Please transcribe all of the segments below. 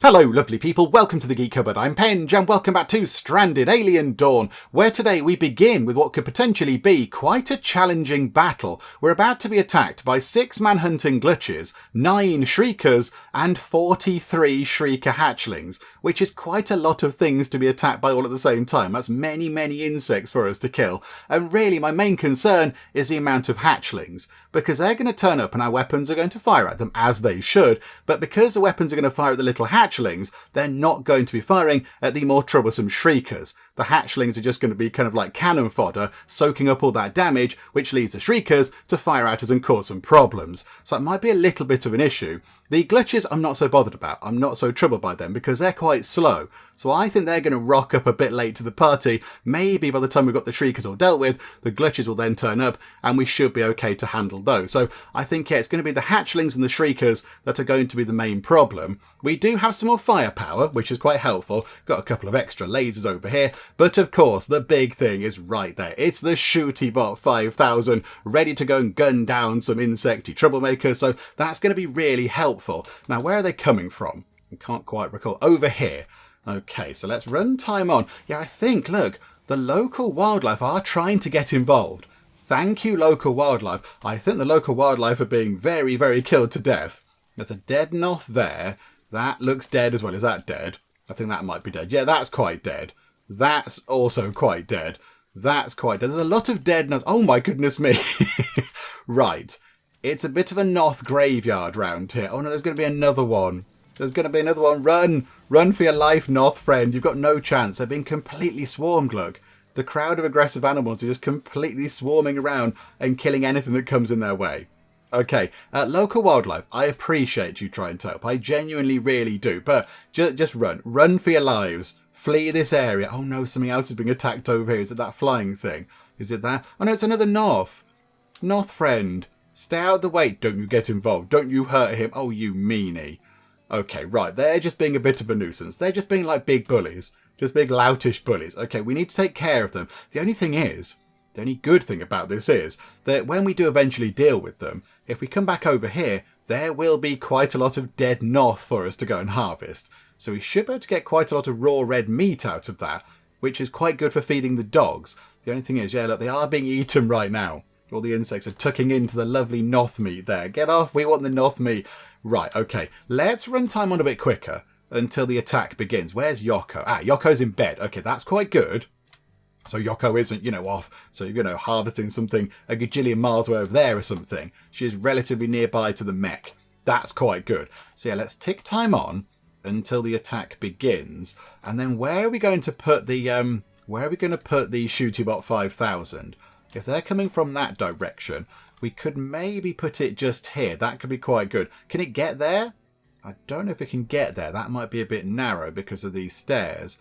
Hello lovely people, welcome to the Geek Cupboard. I'm Penge and welcome back to Stranded Alien Dawn, where today we begin with what could potentially be quite a challenging battle. We're about to be attacked by 6 manhunting glitches, 9 shriekers and 43 shrieker hatchlings, which is quite a lot of things to be attacked by all at the same time. That's many insects for us to kill. And really my main concern is the amount of hatchlings, because they're going to turn up and our weapons are going to fire at them, as they should, but because the weapons are going to fire at the little hatchlings, they're not going to be firing at the more troublesome shriekers. The hatchlings are just going to be kind of like cannon fodder, soaking up all that damage, which leads the shriekers to fire at us and cause some problems. So it might be a little bit of an issue. The glitches I'm not so bothered about. I'm not so troubled by them because they're quite slow. So I think they're going to rock up a bit late to the party. Maybe by the time we've got the shriekers all dealt with, the glitches will then turn up and we should be okay to handle those. So I think, yeah, it's going to be the hatchlings and the shriekers that are going to be the main problem. We do have some more firepower, which is quite helpful. Got a couple of extra lasers over here. But of course, the big thing is right there. It's the ShootyBot 5000, ready to go and gun down some insecty troublemakers. So that's going to be really helpful. Now, where are they coming from? I can't quite recall. Over here. Okay, so let's run time on. Yeah, I think, look, the local wildlife are trying to get involved. Thank you, local wildlife. I think the local wildlife are being very killed to death. There's a dead Noth there. That looks dead as well. Is that dead? I think that might be dead. Yeah, that's quite dead. That's also quite dead. That's quite dead. There's a lot of deadness. Oh my goodness me. Right. It's a bit of a Noth graveyard round here. Oh no, there's going to be another one. There's going to be another one. Run! Run for your life, Noth friend. You've got no chance. They're being completely swarmed, look. The crowd of aggressive animals are just completely swarming around and killing anything that comes in their way. Okay, local wildlife, I appreciate you trying to help. I genuinely really do. But just run. Run for your lives. Flee this area. Oh no, something else is being attacked over here. Is it that flying thing? Is it that? Oh no, it's another Noth. Noth friend. Stay out of the way. Don't you get involved. Don't you hurt him. Oh, you meanie. Okay, right. They're just being a bit of a nuisance. They're just being like big bullies. Just big loutish bullies. Okay, we need to take care of them. The only thing is, the only good thing about this is that when we do eventually deal with them, if we come back over here, there will be quite a lot of dead Noth for us to go and harvest. So we should be able to get quite a lot of raw red meat out of that, which is quite good for feeding the dogs. The only thing is, yeah, look, they are being eaten right now. All the insects are tucking into the lovely Noth meat there. Get off, we want the Noth meat. Right, okay, let's run time on a bit quicker until the attack begins. Where's Yokko? Ah, Yokko's in bed. Okay, that's quite good. So Yokko isn't, off. So, harvesting something a gajillion miles away over there or something. She's relatively nearby to the mech. That's quite good. So yeah, let's tick time on until the attack begins. And then where are we going to put the ShootyBot 5000? If they're coming from that direction, we could maybe put it just here. That could be quite good. Can it get there? I don't know if it can get there. That might be a bit narrow because of these stairs.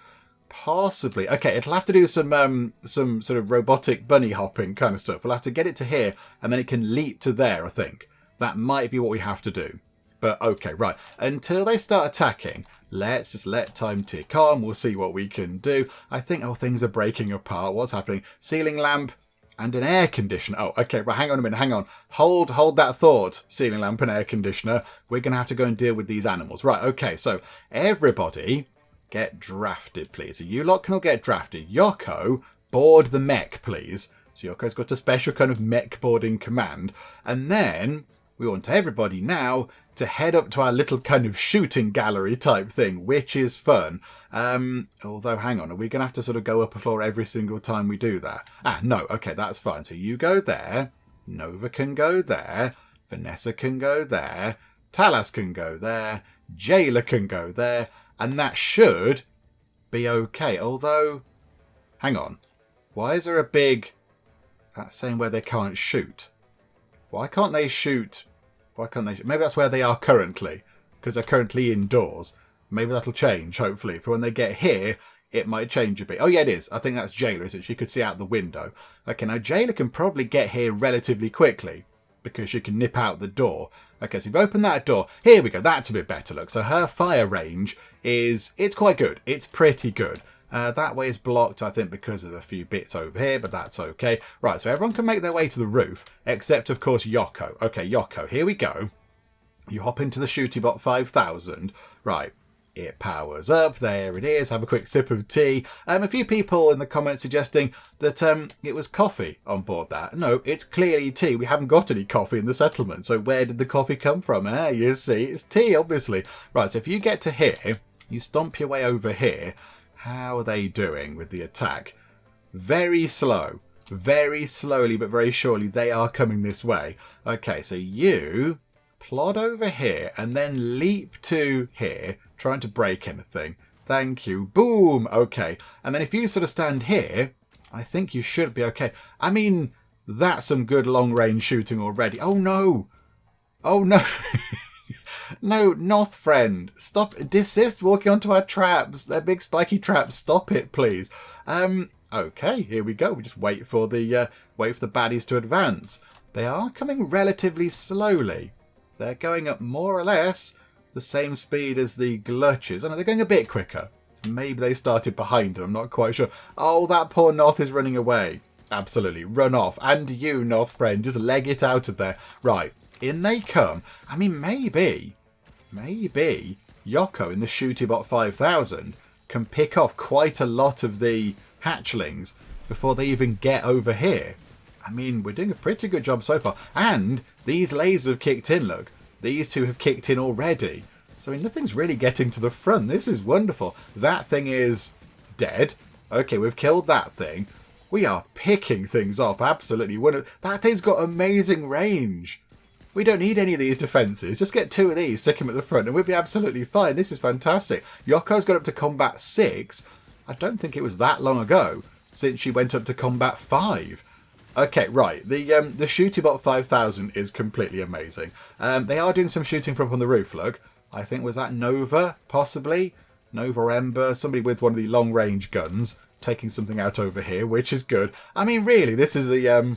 Possibly. Okay, it'll have to do some sort of robotic bunny hopping kind of stuff. We'll have to get it to here and then it can leap to there, I think. That might be what we have to do. But okay, right. Until they start attacking, let's just let time tick on. We'll see what we can do. I think, things are breaking apart. What's happening? Ceiling lamp. And an air conditioner. Oh, okay, right, hang on a minute, hang on. Hold that thought, ceiling lamp and air conditioner. We're going to have to go and deal with these animals. Right, okay, so everybody get drafted, please. So you lot can all get drafted. Yokko, board the mech, please. So Yokko's got a special kind of mech boarding command. And then we want everybody now to head up to our little kind of shooting gallery type thing, which is fun. Although, hang on, are we going to have to sort of go up a floor every single time we do that? Ah, no, okay, that's fine. So you go there, Nova can go there, Vanessa can go there, Talas can go there, Jailer can go there, and that should be okay. Although, hang on, why is there a big... That's saying where they can't shoot. Why can't they shoot? Why can't they shoot? Maybe that's where they are currently, because they're currently indoors. Maybe that'll change, hopefully. For when they get here, it might change a bit. Oh, yeah, it is. I think that's Jailer, isn't it? She could see out the window. Okay, now Jailer can probably get here relatively quickly because she can nip out the door. Okay, so you've opened that door. Here we go. That's a bit better, look. So her fire range it's quite good. It's pretty good. That way is blocked, I think, because of a few bits over here, but that's okay. Right, so everyone can make their way to the roof, except, of course, Yokko. Okay, Yokko, here we go. You hop into the ShootyBot 5000. Right. It powers up. There it is. Have a quick sip of tea. A few people in the comments suggesting that it was coffee on board that. No, it's clearly tea. We haven't got any coffee in the settlement. So where did the coffee come from? You see, it's tea, obviously. Right, so if you get to here, you stomp your way over here. How are they doing with the attack? Very slow. Very slowly but very surely they are coming this way. Okay, so you plod over here and then leap to here, trying to break anything. Thank you. Boom. Okay. And then if you sort of stand here, I think you should be okay. I mean, that's some good long-range shooting already. Oh, no. Oh, no. No, Noth friend. Stop. Desist walking onto our traps. They're big spiky traps. Stop it, please. Okay, here we go. We just wait for the baddies to advance. They are coming relatively slowly. They're going up more or less the same speed as the glutches. Oh no, they're going a bit quicker. Maybe they started behind them. I'm not quite sure. Oh, that poor Noth is running away. Absolutely. Run off. And you, Noth friend, just leg it out of there. Right. In they come. I mean, maybe Yokko in the ShootyBot 5000 can pick off quite a lot of the hatchlings before they even get over here. I mean, we're doing a pretty good job so far. And these lasers have kicked in, look. These two have kicked in already. So, I mean, nothing's really getting to the front. This is wonderful. That thing is dead. Okay, we've killed that thing. We are picking things off. Absolutely wonderful. That thing's got amazing range. We don't need any of these defences. Just get 2 of these, stick them at the front, and we'll be absolutely fine. This is fantastic. Yokko's got up to combat 6. I don't think it was that long ago since she went up to combat 5. Okay, right. The ShootyBot 5000 is completely amazing. They are doing some shooting from up on the roof, look. I think, was that Nova, possibly? Nova or Ember, somebody with one of the long-range guns, taking something out over here, which is good. I mean, really, this is the,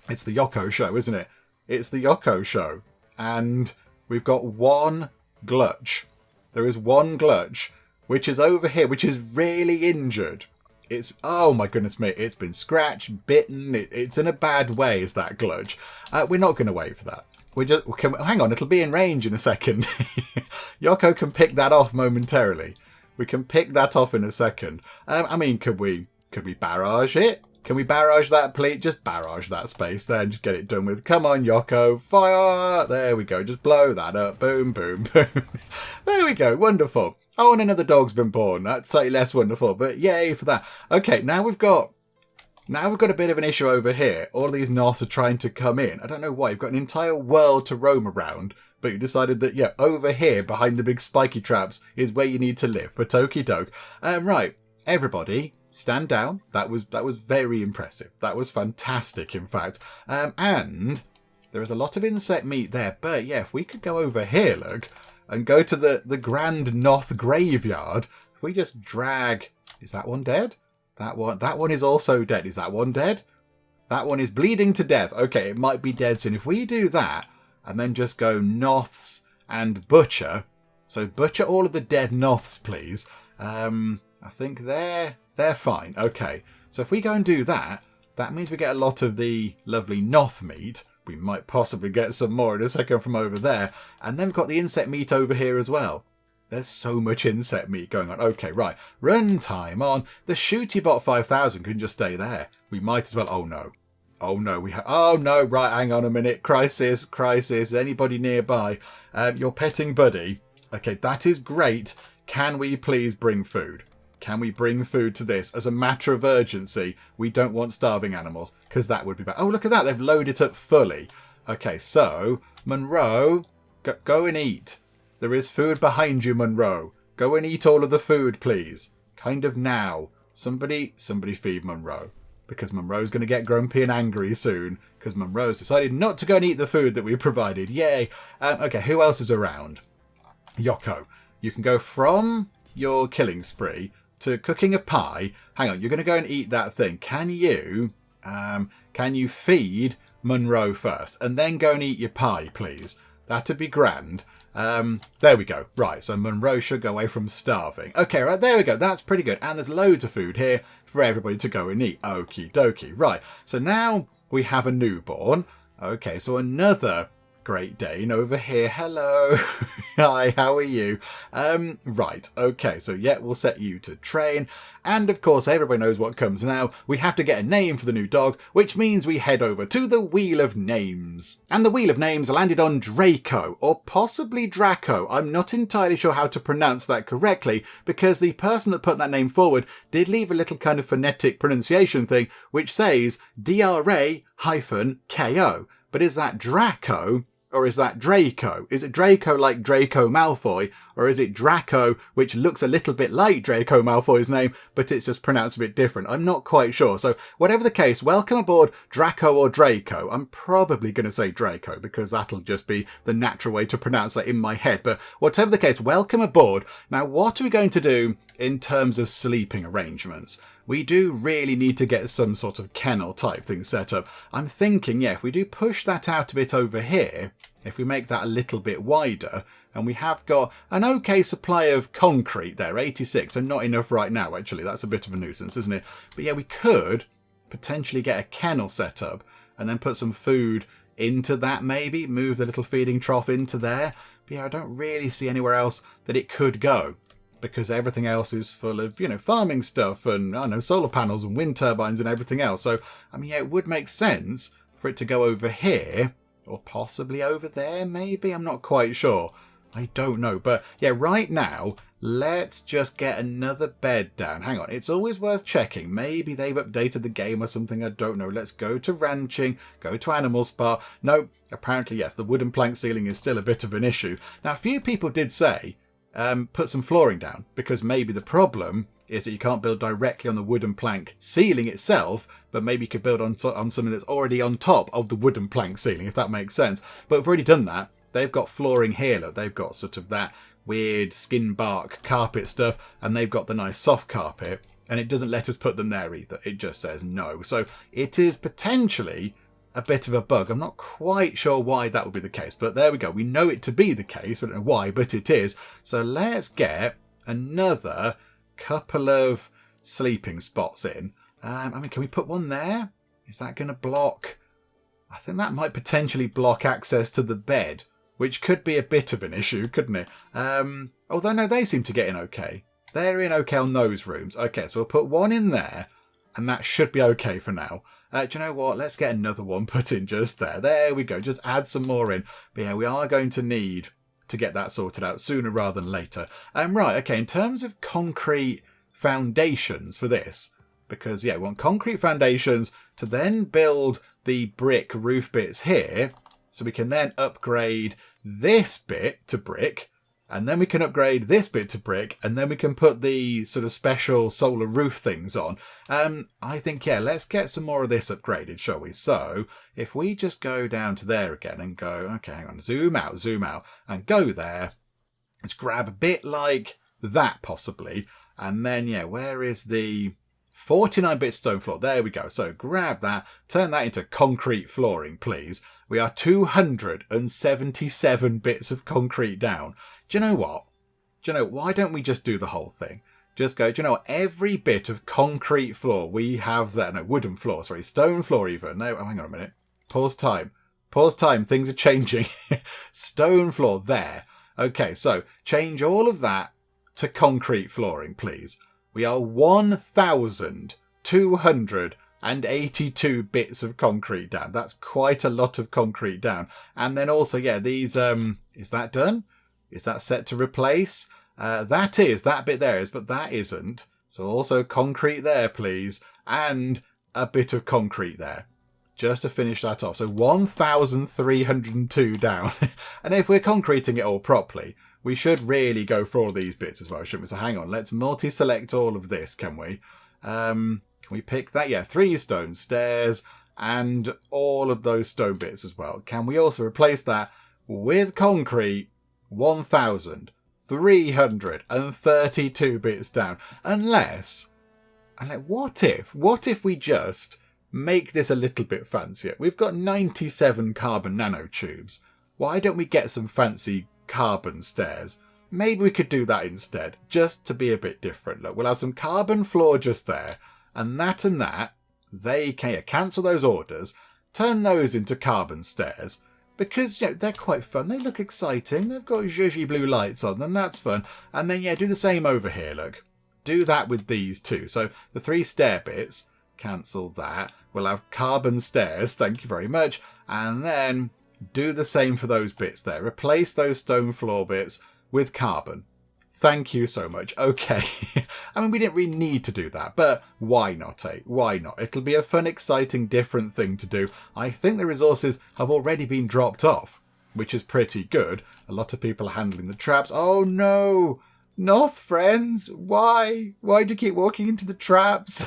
it's the Yokko show, isn't it? It's the Yokko show. And we've got one glutch. There is one glutch, which is over here, which is really injured. It's, oh my goodness me, it's been scratched, bitten, it's in a bad way, is that glutch. We're not going to wait for that. Hang on, it'll be in range in a second. Yokko can pick that off momentarily. We can pick that off in a second. I mean, could we barrage it? Can we barrage that, please? Just barrage that space there and just get it done with. Come on, Yokko, fire! There we go, just blow that up. Boom, boom, boom. There we go, wonderful. Oh, and another dog's been born. That's slightly less wonderful, but yay for that. Okay, now we've got a bit of an issue over here. All of these Noths are trying to come in. I don't know why. You've got an entire world to roam around, but you decided that, yeah, over here behind the big spiky traps is where you need to live. But okie doke. Right, everybody, stand down. That was very impressive. That was fantastic, in fact. And there is a lot of insect meat there. But yeah, if we could go over here, look, and go to the Grand Noth graveyard. If we just drag... Is that one dead? That one is also dead. Is that one dead? That one is bleeding to death. Okay, it might be dead soon. If we do that, and then just go Noths and Butcher. So butcher all of the dead Noths, please. I think they're fine. Okay, so if we go and do that, that means we get a lot of the lovely Noth meat. We might possibly get some more in a second from over there. And then we've got the insect meat over here as well. There's so much insect meat going on. Okay, right. Run time on. The ShootyBot 5000 can just stay there. We might as well... Oh, no. Oh, no. Oh, no. Right, hang on a minute. Crisis. Anybody nearby? Your petting buddy. Okay, that is great. Can we please bring food? Can we bring food to this as a matter of urgency? We don't want starving animals, because that would be bad. Oh, look at that. They've loaded it up fully. Okay, so, Monroe, go and eat. There is food behind you, Monroe. Go and eat all of the food, please. Kind of now. Somebody feed Monroe. Because Monroe's going to get grumpy and angry soon, because Monroe's decided not to go and eat the food that we provided. Yay. Okay, who else is around? Yokko. You can go from your killing spree to cooking a pie. Hang on, you're going to go and eat that thing. Can you feed Monroe first and then go and eat your pie, please? That'd be grand. There we go. Right, so Monroe should go away from starving. Okay, right, there we go. That's pretty good. And there's loads of food here for everybody to go and eat. Okie dokie. Right, so now we have a newborn. Okay, so another Great Dane over here. Hello. Hi, how are you? Right, okay, so yeah, we'll set you to train. And of course, everybody knows what comes now. We have to get a name for the new dog, which means we head over to the Wheel of Names. And the Wheel of Names landed on Draco, or possibly Draco. I'm not entirely sure how to pronounce that correctly, because the person that put that name forward did leave a little kind of phonetic pronunciation thing, which says DRA-KO. But is that Draco? Or is that Draco? Is it Draco like Draco Malfoy? Or is it Draco, which looks a little bit like Draco Malfoy's name, but it's just pronounced a bit different? I'm not quite sure. So whatever the case, welcome aboard Draco or Draco. I'm probably going to say Draco because that'll just be the natural way to pronounce that in my head. But whatever the case, welcome aboard. Now, what are we going to do in terms of sleeping arrangements? We do really need to get some sort of kennel type thing set up. I'm thinking, yeah, if we do push that out a bit over here, if we make that a little bit wider, and we have got an okay supply of concrete there, 86, and not enough right now, actually. That's a bit of a nuisance, isn't it? But yeah, we could potentially get a kennel set up and then put some food into that maybe, move the little feeding trough into there. But yeah, I don't really see anywhere else that it could go, because everything else is full of, farming stuff and, solar panels and wind turbines and everything else. So, I mean, yeah, it would make sense for it to go over here, or possibly over there, maybe? I'm not quite sure. I don't know. But, yeah, right now, let's just get another bed down. Hang on, it's always worth checking. Maybe they've updated the game or something, I don't know. Let's go to ranching, go to animal spa. No, apparently, yes, the wooden plank ceiling is still a bit of an issue. Now, a few people did say, put some flooring down, because maybe the problem is that you can't build directly on the wooden plank ceiling itself, but maybe you could build on something that's already on top of the wooden plank ceiling, if that makes sense. But we've already done that. They've got flooring here, look, they've got sort of that weird skin bark carpet stuff, and they've got the nice soft carpet, and it doesn't let us put them there either. It just says no. So it is potentially a bit of a bug. I'm not quite sure why that would be the case, but there we go. We know it to be the case. We don't know why, but it is. So let's get another couple of sleeping spots in. Can we put one there? Is that going to block? I think that might potentially block access to the bed, which could be a bit of an issue, couldn't it? Although, no, they seem to get in okay. They're in okay on those rooms. Okay, so we'll put one in there, and that should be okay for now. Do you know what? Let's get another one put in just there. There we go. Just add some more in. But yeah, we are going to need to get that sorted out sooner rather than later. Right, okay, in terms of concrete foundations for this, because, yeah, we want concrete foundations to then build the brick roof bits here, so we can then upgrade this bit to brick, and then we can upgrade this bit to brick, and then we can put the sort of special solar roof things on. I think, yeah, let's get some more of this upgraded, shall we? So if we just go down to there again and go, okay, hang on, zoom out, and go there. Let's grab a bit like that, possibly. And then, yeah, where is the 49-bit stone floor? There we go. So grab that, turn that into concrete flooring, please. We are 277 bits of concrete down. Do you know what? Why don't we just do the whole thing? Just go, do you know what? Every bit of concrete floor we have there. No, wooden floor, sorry. Stone floor even. No, hang on a minute. Pause time. Things are changing. Stone floor there. Okay, so change all of that to concrete flooring, please. We are 1,282 bits of concrete down. That's quite a lot of concrete down. And then also, yeah, these, is that done? Is that set to replace? That bit there is, but that isn't. So also concrete there, please. And a bit of concrete there. Just to finish that off. So 1,302 down. And if we're concreting it all properly, we should really go for all these bits as well, shouldn't we? So hang on, let's multi-select all of this, can we? Can we pick that? Yeah, 3 stone stairs and all of those stone bits as well. Can we also replace that with concrete? 1,332 bits down. Unless, what if we just make this a little bit fancier? We've got 97 carbon nanotubes. Why don't we get some fancy carbon stairs? Maybe we could do that instead, just to be a bit different. Look, we'll have some carbon floor just there, and that, they can cancel those orders, turn those into carbon stairs, because they're quite fun. They look exciting. They've got zhuzhy blue lights on them. That's fun. And then, do the same over here, look. Do that with these too. So the 3 stair bits, cancel that. We'll have carbon stairs, thank you very much. And then do the same for those bits there. Replace those stone floor bits with carbon. Thank you so much. Okay. I mean, we didn't really need to do that, but why not, eh? Why not? It'll be a fun, exciting, different thing to do. I think the resources have already been dropped off, which is pretty good. A lot of people are handling the traps. Oh no! Noth friends, why? Why do you keep walking into the traps?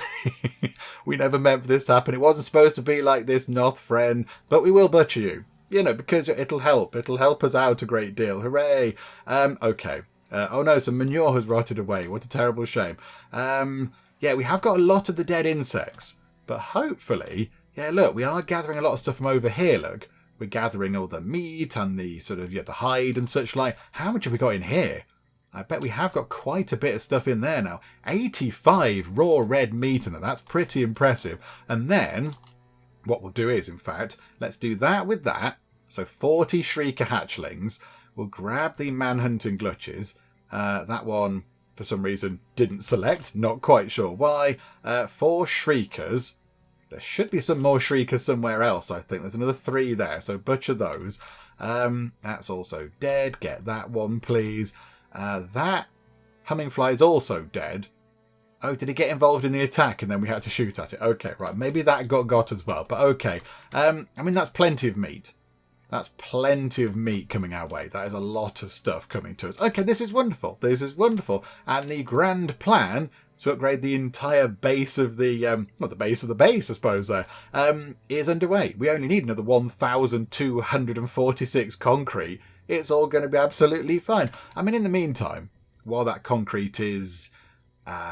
We never meant for this to happen. It wasn't supposed to be like this, Noth friend, but we will butcher you. Because it'll help. It'll help us out a great deal. Hooray! Okay. Oh no, some manure has rotted away. What a terrible shame. We have got a lot of the dead insects. But hopefully, look, we are gathering a lot of stuff from over here, look. We're gathering all the meat and the sort of, the hide and such like. How much have we got in here? I bet we have got quite a bit of stuff in there now. 85 raw red meat in there. That's pretty impressive. And then, what we'll do is, in fact, let's do that with that. So 40 shrieker hatchlings. We'll grab the manhunting glutches. That one, for some reason, didn't select. Not quite sure why. 4 shriekers. There should be some more shriekers somewhere else, I think. There's another 3 there, so butcher those. That's also dead. Get that one, please. That humming fly is also dead. Oh, did it get involved in the attack and then we had to shoot at it? Okay, right. Maybe that got as well, but okay. I mean, that's plenty of meat. That's plenty of meat coming our way. That is a lot of stuff coming to us. Okay, this is wonderful. This is wonderful. And the grand plan to upgrade the entire base of the, the base of the base, I suppose, there, is underway. We only need another 1,246 concrete. It's all going to be absolutely fine. I mean, in the meantime, while that concrete is,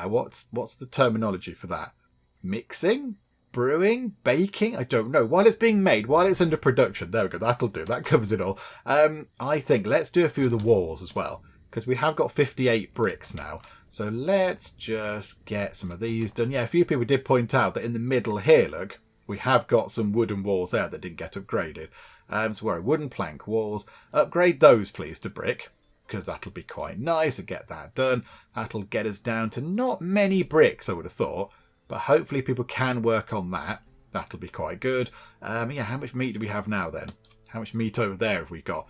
what's the terminology for that? Mixing? Brewing? Baking? I don't know. While it's being made, while it's under production. There we go. That'll do. That covers it all. I think let's do a few of the walls as well, because we have got 58 bricks now. So let's just get some of these done. Yeah, a few people did point out that in the middle here, look, we have got some wooden walls there that didn't get upgraded. So we're wooden plank walls. Upgrade those, please, to brick, because that'll be quite nice and get that done. That'll get us down to not many bricks, I would have thought. But hopefully people can work on that. That'll be quite good. How much meat do we have now then? How much meat over there have we got?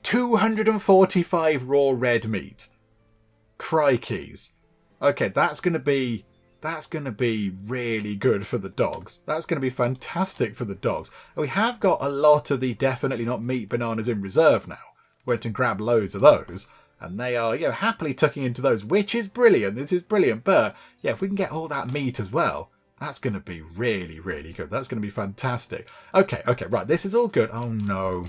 245 raw red meat. Crikeys. Okay, that's going to be really good for the dogs. That's going to be fantastic for the dogs. And we have got a lot of the definitely not meat bananas in reserve now. Went and grabbed loads of those. And they are, happily tucking into those, which is brilliant. This is brilliant. But, if we can get all that meat as well, that's going to be really, really good. That's going to be fantastic. Okay, right. This is all good. Oh, no.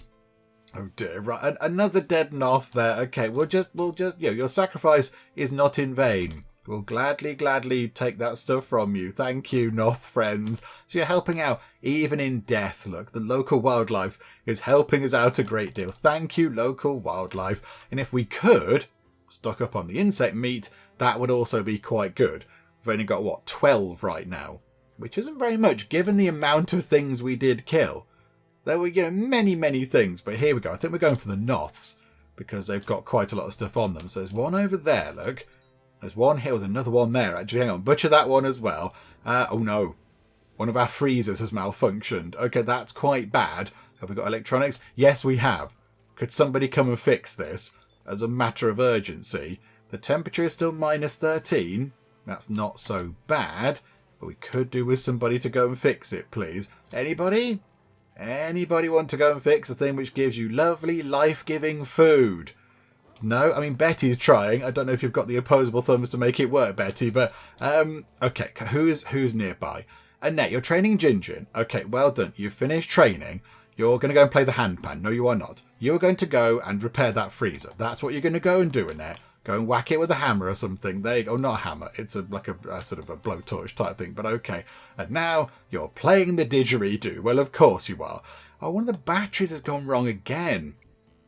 Oh, dear. Right. Another dead Noth there. Okay, we'll just, your sacrifice is not in vain. We'll gladly take that stuff from you. Thank you, Noth friends. So you're helping out even in death. Look, the local wildlife is helping us out a great deal. Thank you, local wildlife. And if we could stock up on the insect meat, that would also be quite good. We've only got, 12 right now, which isn't very much given the amount of things we did kill. There were, many, many things, but here we go. I think we're going for the Noths because they've got quite a lot of stuff on them. So there's one over there, look. There's one here, there's another one there, actually. Hang on, butcher that one as well. Oh no, one of our freezers has malfunctioned. Okay, that's quite bad. Have we got electronics? Yes, we have. Could somebody come and fix this as a matter of urgency? The temperature is still minus 13. That's not so bad, but we could do with somebody to go and fix it, please. Anybody? Anybody want to go and fix a thing which gives you lovely, life-giving food? No, I mean, Betty's trying. I don't know if you've got the opposable thumbs to make it work, Betty, but, okay, who's nearby? Annette, you're training Jinjin. Okay, well done. You've finished training. You're going to go and play the handpan. No, you are not. You are going to go and repair that freezer. That's what you're going to go and do, Annette. Go and whack it with a hammer or something. There you go. Not a hammer. It's like a sort of a blowtorch type thing, but okay. And now you're playing the didgeridoo. Well, of course you are. Oh, one of the batteries has gone wrong again.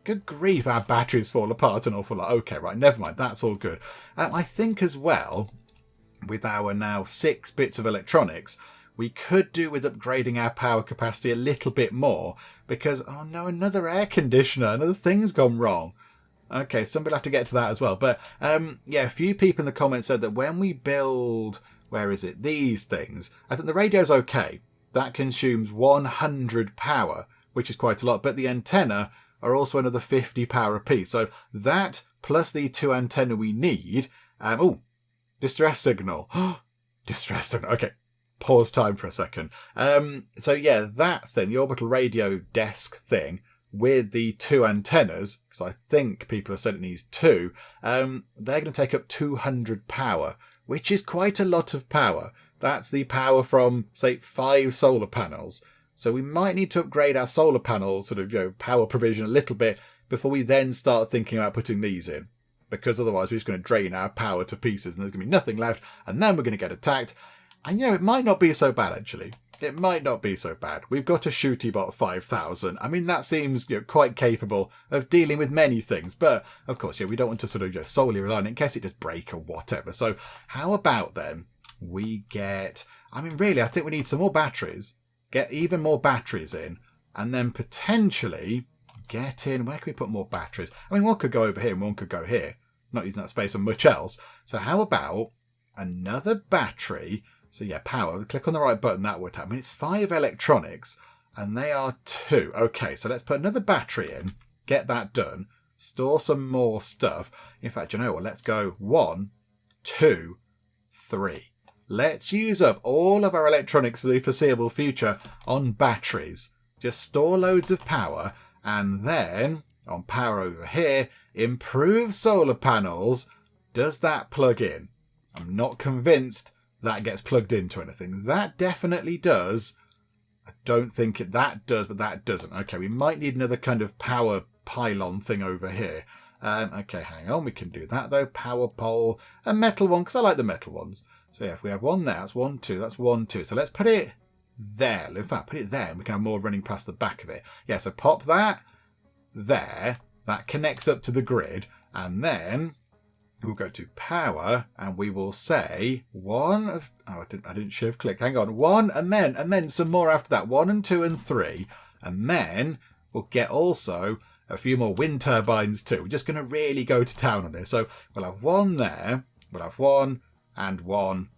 Good grief, our batteries fall apart an awful lot. Okay, right, never mind. That's all good. I think as well, with our now 6 bits of electronics, we could do with upgrading our power capacity a little bit more because, oh no, another air conditioner, another thing's gone wrong. Okay, somebody'll have to get to that as well. But yeah, a few people in the comments said that when we build, where is it, these things, I think the radio's okay. That consumes 100 power, which is quite a lot. But the antenna are also another 50 power apiece. So that plus the 2 antenna we need. Oh, distress signal. Distress signal. Okay, pause time for a second. So yeah, that thing, the orbital radio desk thing, with the 2 antennas, because I think people have said it needs 2, they're going to take up 200 power, which is quite a lot of power. That's the power from, say, 5 solar panels. So we might need to upgrade our solar panel sort of, power provision a little bit before we then start thinking about putting these in. Because otherwise we're just going to drain our power to pieces and there's going to be nothing left, and then we're going to get attacked. And it might not be so bad, actually. It might not be so bad. We've got a ShootyBot 5000. I mean, that seems quite capable of dealing with many things. But, of course, we don't want to sort of solely rely on it in case it does break or whatever. So how about then we get... I mean, really, I think we need some more batteries. Get even more batteries in. And then potentially get in... Where can we put more batteries? I mean, one could go over here and one could go here. Not using that space for much else. So how about another battery... So yeah, power. Click on the right button, that would happen. I mean, it's 5 electronics, and they are 2. Okay, so let's put another battery in, get that done, store some more stuff. In fact, you know what? Let's go 1, 2, 3. Let's use up all of our electronics for the foreseeable future on batteries. Just store loads of power, and then, on power over here, improve solar panels. Does that plug in? I'm not convinced that gets plugged into anything. That definitely does. I don't think that does, but that doesn't. Okay, we might need another kind of power pylon thing over here. Okay, hang on. We can do that, though. Power pole. A metal one, because I like the metal ones. So, yeah, if we have one there, that's 1, 2. That's 1, 2. So let's put it there. In fact, put it there, and we can have more running past the back of it. Yeah, so pop that there. That connects up to the grid. And then... we'll go to power and we will say I didn't shift click. Hang on. 1 and then some more after that. 1 and 2 and 3. And then we'll get also a few more wind turbines too. We're just going to really go to town on this. So we'll have 1 there. We'll have 1 and 1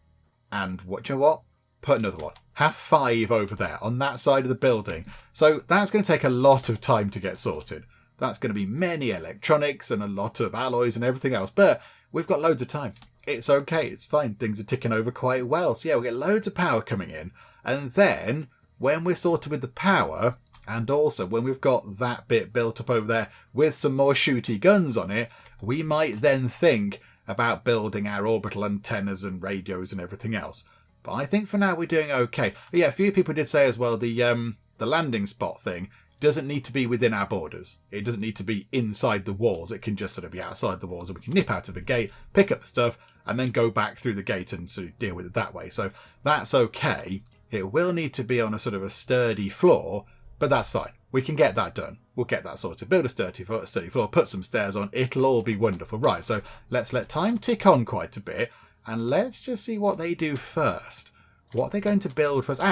and what, you know what? Put another one. Have 5 over there on that side of the building. So that's going to take a lot of time to get sorted. That's going to be many electronics and a lot of alloys and everything else. But we've got loads of time. It's okay. It's fine. Things are ticking over quite well. So yeah, we'll get loads of power coming in. And then when we're sorted with the power, and also when we've got that bit built up over there with some more shooty guns on it, we might then think about building our orbital antennas and radios and everything else. But I think for now we're doing okay. But yeah, a few people did say as well the landing spot thing doesn't need to be within our borders. It doesn't need to be inside the walls. It can just sort of be outside the walls and we can nip out of the gate, pick up the stuff and then go back through the gate and sort of deal with it that way. So that's okay. It will need to be on a sort of a sturdy floor, but that's fine. We can get that done. We'll get that sorted. Build a sturdy floor, put some stairs on. It'll all be wonderful. Right, so let's let time tick on quite a bit and let's just see what they do first. What they're going to build first.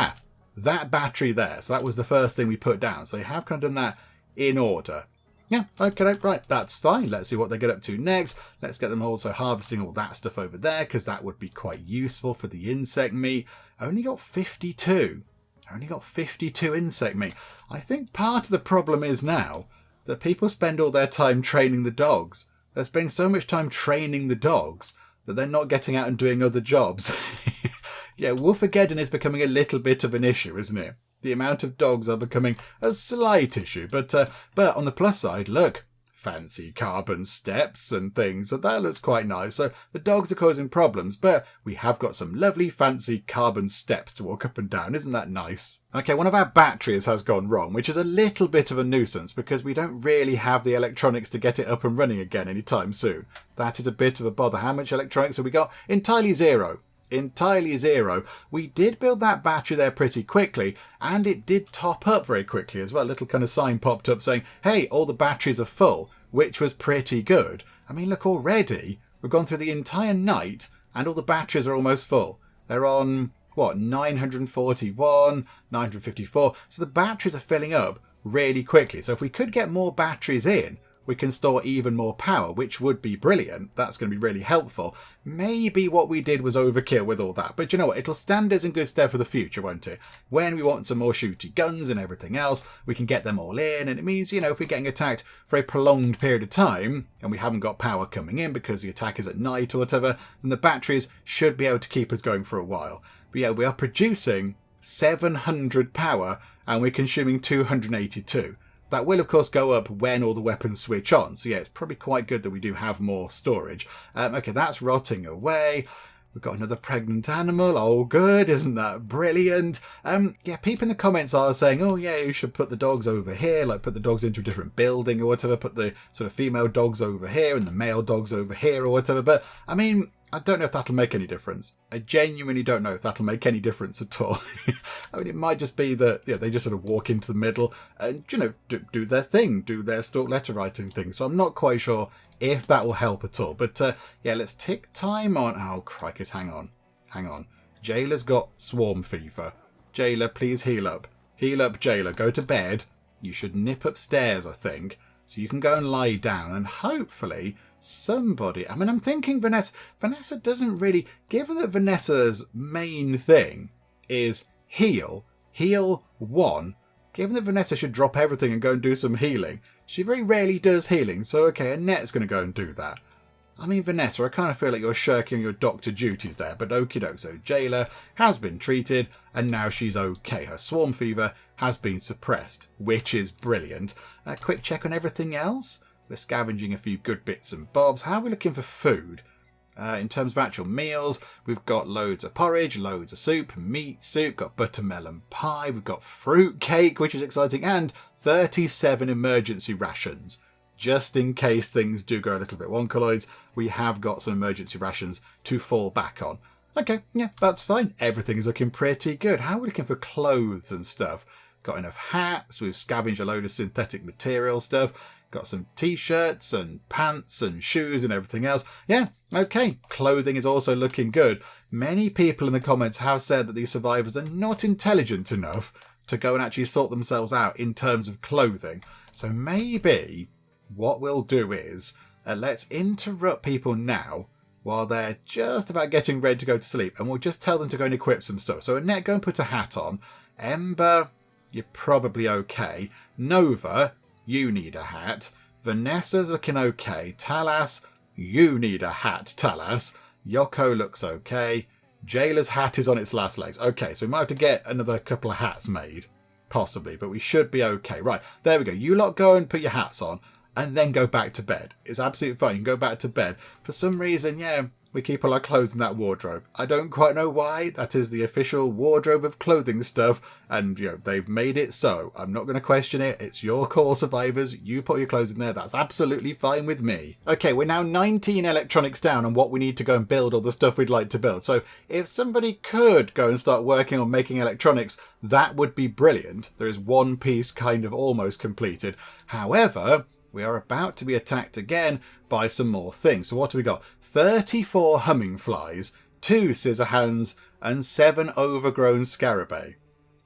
That battery there. So that was the first thing we put down. So you have kind of done that in order. Yeah, okay, right, that's fine. Let's see what they get up to next. Let's get them also harvesting all that stuff over there because that would be quite useful for the insect meat. Only got 52. Only got 52 insect meat. I think part of the problem is now that people spend all their time training the dogs. They're spending so much time training the dogs that they're not getting out and doing other jobs. Yeah, Wolfageddon is becoming a little bit of an issue, isn't it? The amount of dogs are becoming a slight issue. But on the plus side, look, fancy carbon steps and things. So that looks quite nice. So the dogs are causing problems, but we have got some lovely fancy carbon steps to walk up and down. Isn't that nice? Okay, one of our batteries has gone wrong, which is a little bit of a nuisance because we don't really have the electronics to get it up and running again anytime soon. That is a bit of a bother. How much electronics have we got? Entirely zero. Entirely zero. We did build that battery there pretty quickly and it did top up very quickly as well. A little kind of sign popped up saying, hey, all the batteries are full, which was pretty good. I mean, look, already we've gone through the entire night and all the batteries are almost full. They're on what, 941, 954. So the batteries are filling up really quickly. So if we could get more batteries in, we can store even more power, which would be brilliant. That's going to be really helpful. Maybe what we did was overkill with all that. But you know what? It'll stand us in good stead for the future, won't it? When we want some more shooty guns and everything else, we can get them all in. And it means, you know, if we're getting attacked for a prolonged period of time and we haven't got power coming in because the attack is at night or whatever, then the batteries should be able to keep us going for a while. But yeah, we are producing 700 power and we're consuming 282. That will, of course, go up when all the weapons switch on. So, yeah, it's probably quite good that we do have more storage. Okay, that's rotting away. We've got another pregnant animal. Oh, good. Isn't that brilliant? Yeah, people in the comments are saying, oh, yeah, you should put the dogs over here, like put the dogs into a different building or whatever, put the sort of female dogs over here and the male dogs over here or whatever. But, I mean, I don't know if that'll make any difference. I genuinely don't know if that'll make any difference at all. I mean, it might just be that they just sort of walk into the middle and, you know, do their thing, do their stalk letter writing thing. So I'm not quite sure if that will help at all. But, yeah, let's tick time on. Oh, crikey, hang on. Jailer's got swarm fever. Jailer, please heal up. Heal up, Jailer. Go to bed. You should nip upstairs, I think. So you can go and lie down and hopefully somebody, I mean, I'm thinking Vanessa doesn't really, given that Vanessa's main thing is heal 1, given that Vanessa should drop everything and go and do some healing, she very rarely does healing, so okay, Annette's going to go and do that. I mean, Vanessa, I kind of feel like you're shirking your doctor duties there, but okie doke. So Jailer has been treated and now she's okay. Her swarm fever has been suppressed, which is brilliant. A quick check on everything else. We're scavenging a few good bits and bobs. How are we looking for food? In terms of actual meals, we've got loads of porridge, loads of soup, meat soup, got buttermelon pie, we've got fruit cake, which is exciting, and 37 emergency rations. Just in case things do go a little bit wonkaloids, we have got some emergency rations to fall back on. Okay, yeah, that's fine. Everything's looking pretty good. How are we looking for clothes and stuff? Got enough hats, we've scavenged a load of synthetic material stuff. Got some t-shirts and pants and shoes and everything else. Yeah, okay. Clothing is also looking good. Many people in the comments have said that these survivors are not intelligent enough to go and actually sort themselves out in terms of clothing. So maybe what we'll do is let's interrupt people now while they're just about getting ready to go to sleep. And we'll just tell them to go and equip some stuff. So Annette, go and put a hat on. Ember, you're probably okay. Nova, you need a hat. Vanessa's looking okay. Talas, you need a hat, Talas. Yokko looks okay. Jailer's hat is on its last legs. Okay, so we might have to get another couple of hats made. Possibly, but we should be okay. Right, there we go. You lot go and put your hats on and then go back to bed. It's absolutely fine. You can go back to bed. For some reason, yeah, we keep all our clothes in that wardrobe. I don't quite know why. That is the official wardrobe of clothing stuff. And, you know, they've made it so. I'm not going to question it. It's your call, survivors. You put your clothes in there. That's absolutely fine with me. Okay, we're now 19 electronics down on what we need to go and build all the stuff we'd like to build. So if somebody could go and start working on making electronics, that would be brilliant. There is one piece kind of almost completed. However, we are about to be attacked again by some more things. So what have we got? 34 humming flies, 2 scissor hands, and 7 overgrown scarabaei.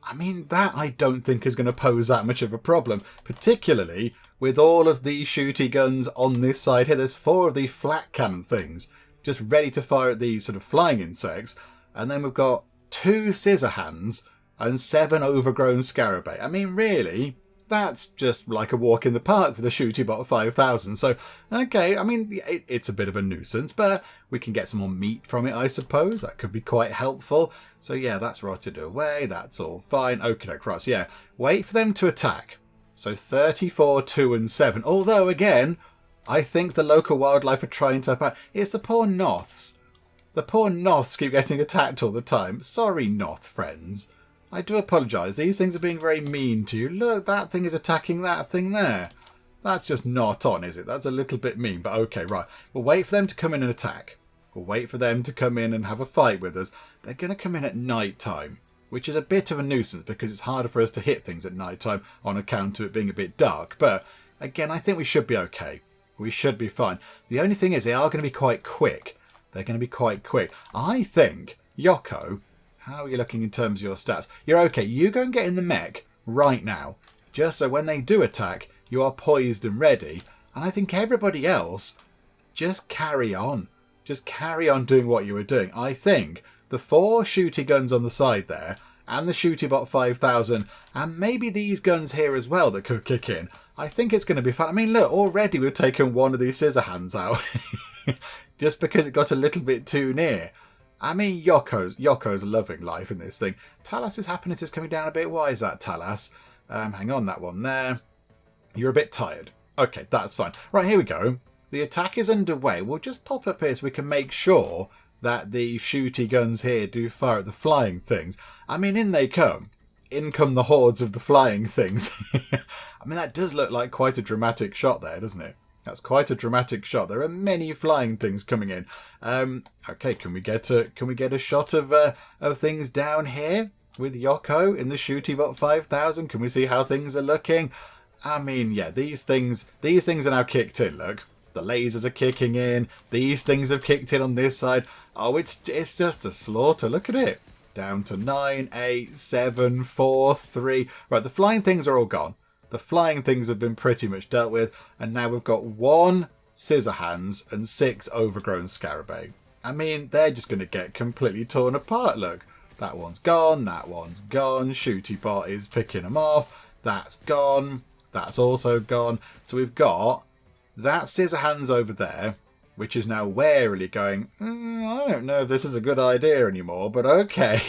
I mean, that I don't think is going to pose that much of a problem, particularly with all of these shooty guns on this side here. There's 4 of these flat cannon things just ready to fire at these sort of flying insects. And then we've got 2 scissor hands and 7 overgrown scarabaei. I mean, really, that's just like a walk in the park for the ShootyBot 5000. So, okay, I mean, it's a bit of a nuisance, but we can get some more meat from it, I suppose. That could be quite helpful. So, yeah, that's rotted away. That's all fine. Okay, right. So, yeah, wait for them to attack. So, 34, 2, and 7. Although, again, I think the local wildlife are trying to attack. It's the poor Noths. The poor Noths keep getting attacked all the time. Sorry, Noth friends. I do apologise. These things are being very mean to you. Look, that thing is attacking that thing there. That's just not on, is it? That's a little bit mean, but okay, right. We'll wait for them to come in and attack. We'll wait for them to come in and have a fight with us. They're going to come in at night time, which is a bit of a nuisance because it's harder for us to hit things at night time on account of it being a bit dark. But again, I think we should be okay. We should be fine. The only thing is they are going to be quite quick. They're going to be quite quick. I think Yokko How are you looking in terms of your stats? You're okay. You go and get in the mech right now. Just so when they do attack, you are poised and ready. And I think everybody else, just carry on. Just carry on doing what you were doing. I think the 4 shooty guns on the side there, and the ShootyBot 5000, and maybe these guns here as well that could kick in. I think it's going to be fun. I mean, look, already we've taken one of these scissor hands out. Just because it got a little bit too near. I mean, Yokko's loving life in this thing. Talas's happiness is coming down a bit. Why is that, Talas? Hang on, that one there. You're a bit tired. Okay, that's fine. Right, here we go. The attack is underway. We'll just pop up here so we can make sure that the shooty guns here do fire at the flying things. I mean, in they come. In come the hordes of the flying things. I mean, that does look like quite a dramatic shot there, doesn't it? That's quite a dramatic shot. There are many flying things coming in. Okay, can we get a shot of things down here with Yokko in the ShootyBot 5000? Can we see how things are looking? I mean, yeah, these things are now kicked in. Look, the lasers are kicking in. These things have kicked in on this side. Oh, it's just a slaughter. Look at it. Down to 9, 8, 7, 4, 3. Right, the flying things are all gone. The flying things have been pretty much dealt with, and now we've got 1 scissor hands and 6 overgrown scarabei. I mean, they're just going to get completely torn apart. Look, that one's gone, that one's gone. ShootyBot is picking them off. That's gone. That's also gone. So we've got that scissor hands over there, which is now warily going, I don't know if this is a good idea anymore, but okay.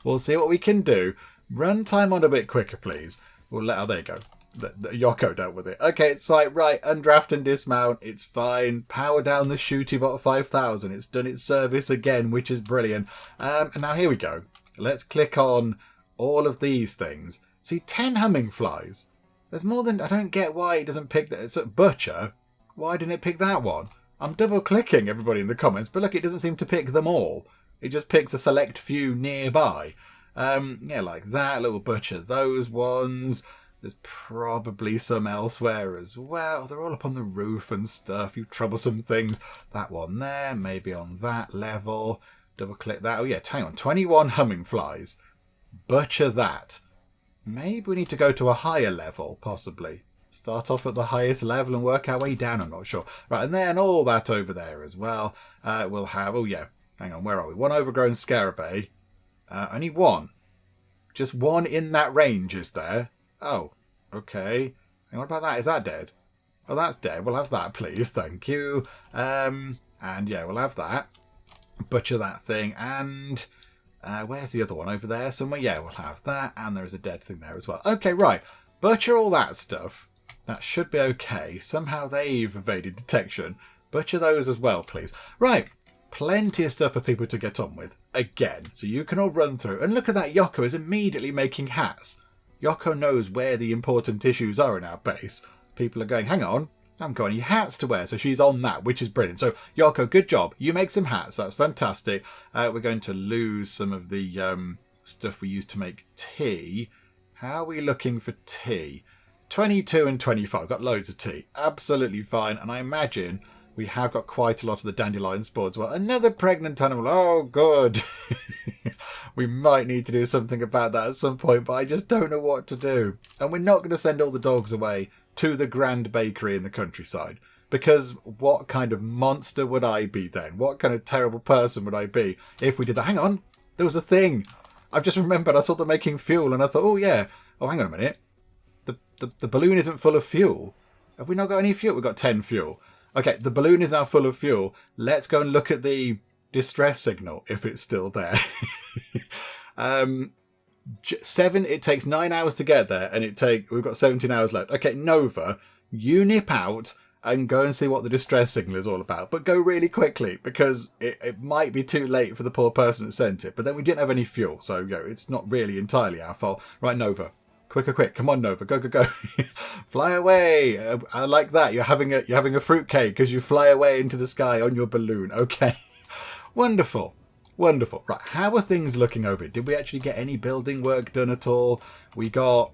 We'll see what we can do. Run time on a bit quicker, please. Oh, there you go. The Yokko dealt with it. Okay, it's fine. Right, undraft and dismount. It's fine. Power down the ShootyBot 5000. It's done its service again, which is brilliant. And now here we go. Let's click on all of these things. See, 10 humming flies. There's more than... I don't get why it doesn't pick that. It's a butcher. Why didn't it pick that one? I'm double-clicking everybody in the comments, but look, it doesn't seem to pick them all. It just picks a select few nearby. Yeah, like that. Little butcher those ones. There's probably some elsewhere as well. They're all up on the roof and stuff. You troublesome things. That one there. Maybe on that level. Double-click that. Oh, yeah, hang on. 21 humming flies. Butcher that. Maybe we need to go to a higher level, possibly. Start off at the highest level and work our way down, I'm not sure. Right, and then all that over there as well. We'll have... Oh, yeah. Hang on, where are we? 1 overgrown scarabei. Only 1. Just 1 in that range, is there? Oh, okay. And what about that? Is that dead? Oh, that's dead. We'll have that, please. Thank you. And yeah, we'll have that. Butcher that thing. And where's the other one? Over there somewhere? Yeah, we'll have that. And there is a dead thing there as well. Okay, right. Butcher all that stuff. That should be okay. Somehow they've evaded detection. Butcher those as well, please. Right. Plenty of stuff for people to get on with. Again. So you can all run through. And look at that. Yokko is immediately making hats. Yokko knows where the important issues are in our base. People are going, hang on. I haven't got any hats to wear. So she's on that, which is brilliant. So Yokko, good job. You make some hats. That's fantastic. We're going to lose some of the stuff we used to make tea. How are we looking for tea? 22 and 25. Got loads of tea. Absolutely fine. And I imagine we have got quite a lot of the dandelion spores as well. Another pregnant animal. Oh, good. We might need to do something about that at some point, but I just don't know what to do. And we're not going to send all the dogs away to the grand bakery in the countryside. Because what kind of monster would I be then? What kind of terrible person would I be if we did that? Hang on. There was a thing. I've just remembered I saw them making fuel and I thought, oh yeah. Oh, hang on a minute. The balloon isn't full of fuel. Have we not got any fuel? We've got 10 fuel. Okay, the balloon is now full of fuel. Let's go and look at the distress signal, if it's still there. 7, it takes 9 hours to get there, and we've got 17 hours left. Okay, Nova, you nip out and go and see what the distress signal is all about. But go really quickly, because it might be too late for the poor person that sent it. But then we didn't have any fuel, so it's not really entirely our fault. Right, Nova. Quick. Come on, Nova. Go. Fly away. I like that. You're having a fruitcake as you fly away into the sky on your balloon. Okay. Wonderful. Right, how are things looking over it? Did we actually get any building work done at all? We got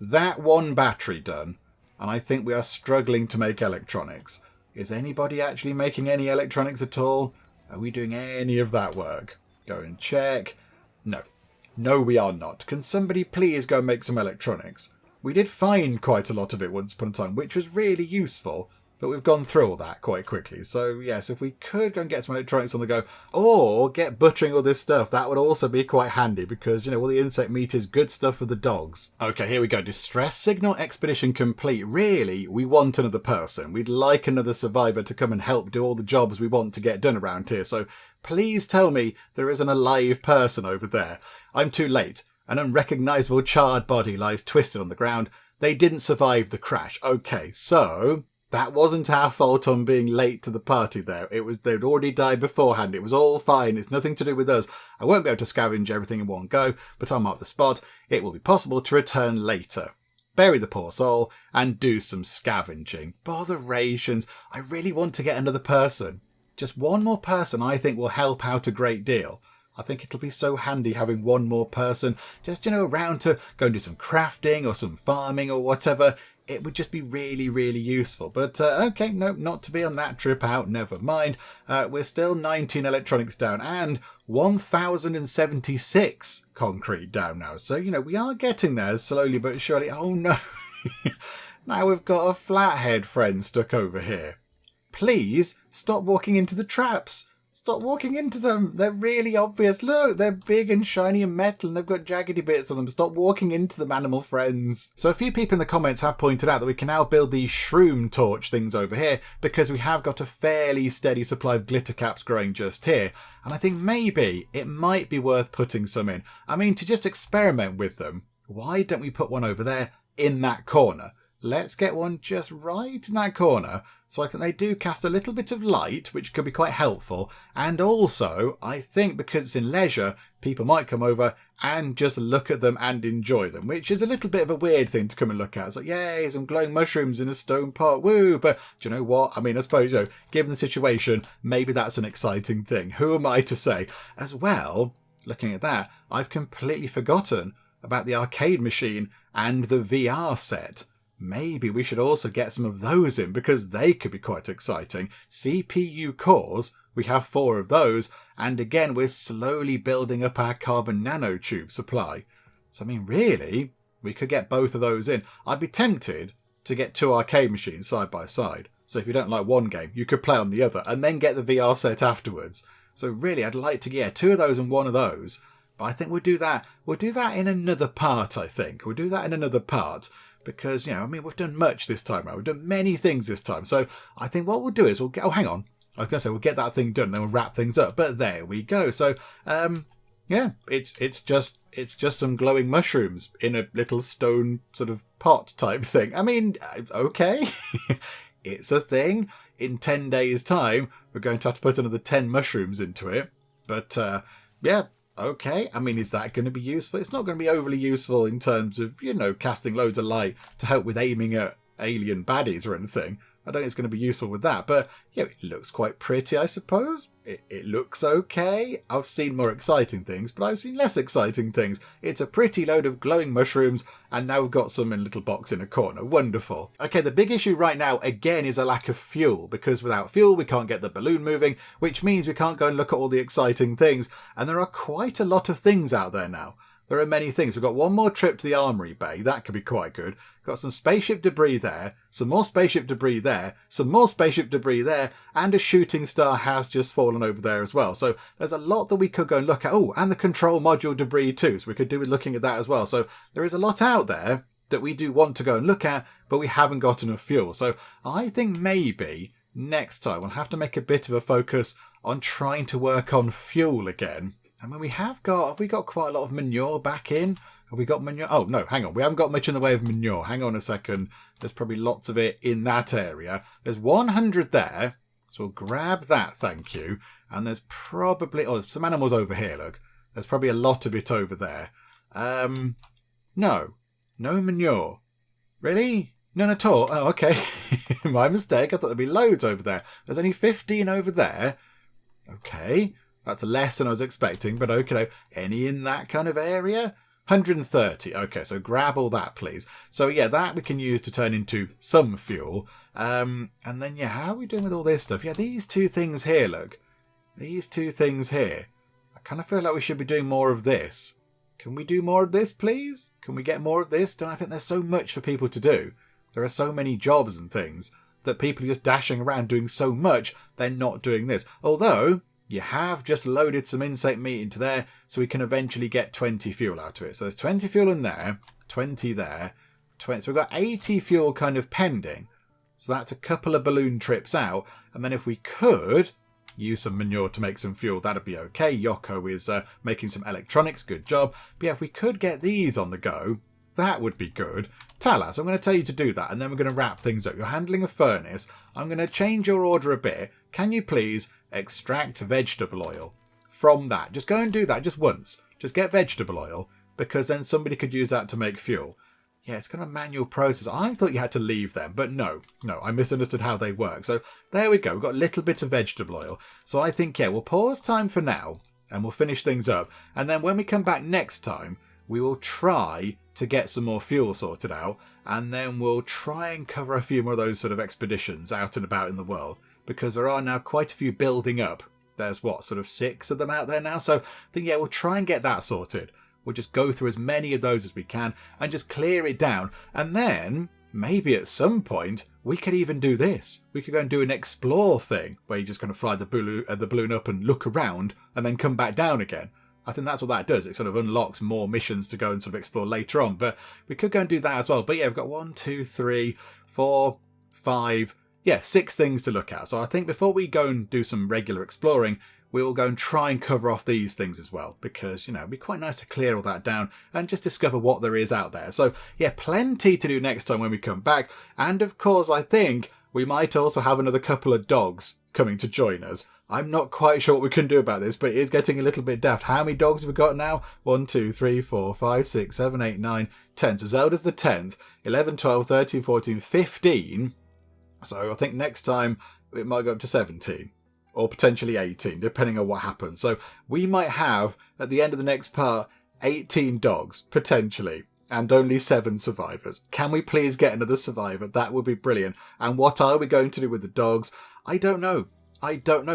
that 1 battery done, and I think we are struggling to make electronics. Is anybody actually making any electronics at all? Are we doing any of that work? Go and check. No. No, we are not. Can somebody please go make some electronics? We did find quite a lot of it once upon a time, which was really useful, but we've gone through all that quite quickly. So, yes, if we could go and get some electronics on the go, or get butchering all this stuff, that would also be quite handy, because, you know, all the insect meat is good stuff for the dogs. Okay, here we go. Distress signal expedition complete. Really, we want another person. We'd like another survivor to come and help do all the jobs we want to get done around here. So please tell me there isn't a live person over there. I'm too late. An unrecognisable charred body lies twisted on the ground. They didn't survive the crash. Okay, so that wasn't our fault on being late to the party there. It was they'd already died beforehand. It was all fine. It's nothing to do with us. I won't be able to scavenge everything in one go, but I'll mark the spot. It will be possible to return later. Bury the poor soul and do some scavenging. Botherations. I really want to get another person. Just one more person I think will help out a great deal. I think it'll be so handy having one more person just, you know, around to go and do some crafting or some farming or whatever. It would just be really, really useful. But, okay, no, not to be on that trip out, never mind. We're still 19 electronics down and 1,076 concrete down now. So, you know, we are getting there slowly but surely. Oh, no. Now we've got a flathead friend stuck over here. Please stop walking into the traps. Stop walking into them. They're really obvious. Look, they're big and shiny and metal and they've got jaggedy bits on them. Stop walking into them, animal friends. So a few people in the comments have pointed out that we can now build these shroom torch things over here because we have got a fairly steady supply of glitter caps growing just here. And I think maybe it might be worth putting some in. I mean, to just experiment with them, why don't we put one over there in that corner? Let's get one just right in that corner. So I think they do cast a little bit of light, which could be quite helpful. And also, I think because it's in leisure, people might come over and just look at them and enjoy them, which is a little bit of a weird thing to come and look at. It's like, yay, some glowing mushrooms in a stone pot, woo! But do you know what? I mean, I suppose, you know, given the situation, maybe that's an exciting thing. Who am I to say? As well, looking at that, I've completely forgotten about the arcade machine and the VR set. Maybe we should also get some of those in because they could be quite exciting. CPU cores, we have 4 of those, and again we're slowly building up our carbon nanotube supply. So I mean really, we could get both of those in. I'd be tempted to get 2 arcade machines side by side. So if you don't like one game, you could play on the other and then get the VR set afterwards. So really I'd like to get 2 of those and 1 of those. But I think we'll do that. We'll do that in another part, I think. We'll do that in another part. Because, you know, I mean, we've done much this time around. We've done many things this time. So I think what we'll do is we'll get... Oh, hang on. I was going to say we'll get that thing done and then we'll wrap things up. But there we go. So, yeah, it's just some glowing mushrooms in a little stone sort of pot type thing. I mean, okay. It's a thing. In 10 days' time, we're going to have to put another 10 mushrooms into it. But, yeah. Okay, I mean, is that going to be useful? It's not going to be overly useful in terms of, you know, casting loads of light to help with aiming at alien baddies or anything. I don't think it's going to be useful with that, but, yeah, it looks quite pretty, I suppose. It looks okay. I've seen more exciting things, but I've seen less exciting things. It's a pretty load of glowing mushrooms, and now we've got some in a little box in a corner. Wonderful. Okay, the big issue right now, again, is a lack of fuel, because without fuel, we can't get the balloon moving, which means we can't go and look at all the exciting things, and there are quite a lot of things out there now. There are many things. We've got one more trip to the Armoury Bay. That could be quite good. Got some spaceship debris there, some more spaceship debris there, some more spaceship debris there, and a shooting star has just fallen over there as well. So there's a lot that we could go and look at. Oh, and the control module debris too. So we could do with looking at that as well. So there is a lot out there that we do want to go and look at, but we haven't got enough fuel. So I think maybe next time we'll have to make a bit of a focus on trying to work on fuel again. I mean, have we got quite a lot of manure back in? Have we got manure? Oh, no, hang on. We haven't got much in the way of manure. Hang on a second. There's probably lots of it in that area. There's 100 there. So we'll grab that, thank you. And there's probably... Oh, there's some animals over here, look. There's probably a lot of it over there. No manure. Really? None at all? Oh, okay. My mistake. I thought there'd be loads over there. There's only 15 over there. Okay. That's less than I was expecting, but okay. Any in that kind of area? 130. Okay, so grab all that, please. So, yeah, that we can use to turn into some fuel. And then, yeah, how are we doing with all this stuff? Yeah, these 2 things here, look. These 2 things here. I kind of feel like we should be doing more of this. Can we do more of this, please? Can we get more of this? Don't I think there's so much for people to do? There are so many jobs and things that people are just dashing around doing so much, they're not doing this. Although, you have just loaded some insect meat into there, so we can eventually get 20 fuel out of it. So there's 20 fuel in there, 20 there, 20. So we've got 80 fuel kind of pending. So that's a couple of balloon trips out. And then if we could use some manure to make some fuel, that'd be okay. Yokko is making some electronics, good job. But yeah, if we could get these on the go, that would be good. Talas, I'm going to tell you to do that, and then we're going to wrap things up. You're handling a furnace. I'm going to change your order a bit. Can you please extract vegetable oil from that? Just go and do that just once. Just get vegetable oil, because then somebody could use that to make fuel. Yeah, it's kind of a manual process. I thought you had to leave them, but no, I misunderstood how they work. So there we go. We've got a little bit of vegetable oil. So I think, yeah, we'll pause time for now, and we'll finish things up. And then when we come back next time, we will try to get some more fuel sorted out, and then we'll try and cover a few more of those sort of expeditions out and about in the world, because there are now quite a few building up. There's sort of 6 of them out there now, so I think, yeah, we'll try and get that sorted. We'll just go through as many of those as we can and just clear it down, and then maybe at some point we could even do this. We could go and do an explore thing, where you just kind of fly the balloon up and look around and then come back down again. I think that's what that does. It sort of unlocks more missions to go and sort of explore later on. But we could go and do that as well. But yeah, we've got 1, 2, 3, 4, 5, 6 things to look at. So I think before we go and do some regular exploring, we will go and try and cover off these things as well. Because, it'd be quite nice to clear all that down and just discover what there is out there. So yeah, plenty to do next time when we come back. And of course, I think we might also have another couple of dogs coming to join us. I'm not quite sure what we can do about this, but it is getting a little bit daft. How many dogs have we got now? 1, 2, 3, 4, 5, 6, 7, 8, 9, 10. So Zelda's the 10th. 11, 12, 13, 14, 15. So I think next time it might go up to 17. Or potentially 18, depending on what happens. So we might have, at the end of the next part, 18 dogs, potentially. And only 7 survivors. Can we please get another survivor? That would be brilliant. And what are we going to do with the dogs? I don't know,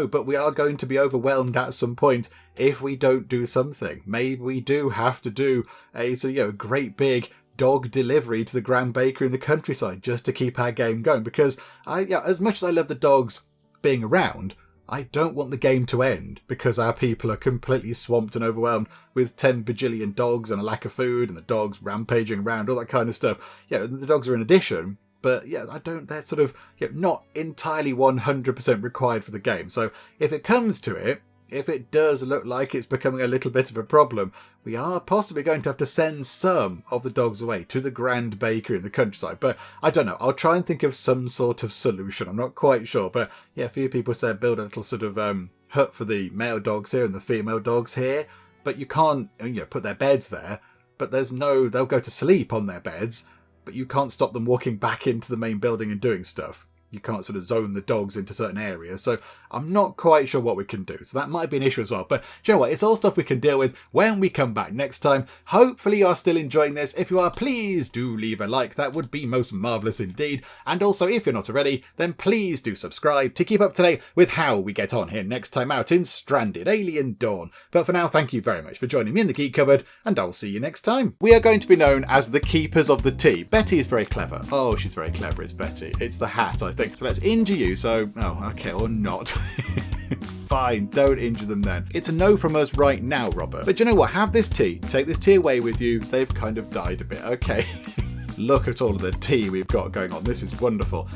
but we are going to be overwhelmed at some point if we don't do something. Maybe we do have to do a great big dog delivery to the grand bakery in the countryside just to keep our game going. Because as much as I love the dogs being around, I don't want the game to end because our people are completely swamped and overwhelmed with 10 bajillion dogs and a lack of food and the dogs rampaging around, all that kind of stuff. Yeah, the dogs are an addition, but yeah, they're sort of not entirely 100% required for the game. So if it comes to it, if it does look like it's becoming a little bit of a problem, we are possibly going to have to send some of the dogs away to the grand bakery in the countryside. But I don't know. I'll try and think of some sort of solution. I'm not quite sure. But yeah, a few people said build a little sort of hut for the male dogs here and the female dogs here. But you can't put their beds there. But they'll go to sleep on their beds. But you can't stop them walking back into the main building and doing stuff. You can't sort of zone the dogs into certain areas. So I'm not quite sure what we can do. So that might be an issue as well. But do you know what? It's all stuff we can deal with when we come back next time. Hopefully you're still enjoying this. If you are, please do leave a like. That would be most marvellous indeed. And also, if you're not already, then please do subscribe to keep up to date with how we get on here next time out in Stranded Alien Dawn. But for now, thank you very much for joining me in the Geek Cupboard, and I'll see you next time. We are going to be known as the Keepers of the Tea. Betty is very clever. Oh, she's very clever, it's Betty. It's the hat, I think. So let's injure you. So, okay, or not. Fine, don't injure them then. It's a no from us right now, Robert. But you know what? Have this tea. Take this tea away with you. They've kind of died a bit. Okay. Look at all of the tea we've got going on. This is wonderful.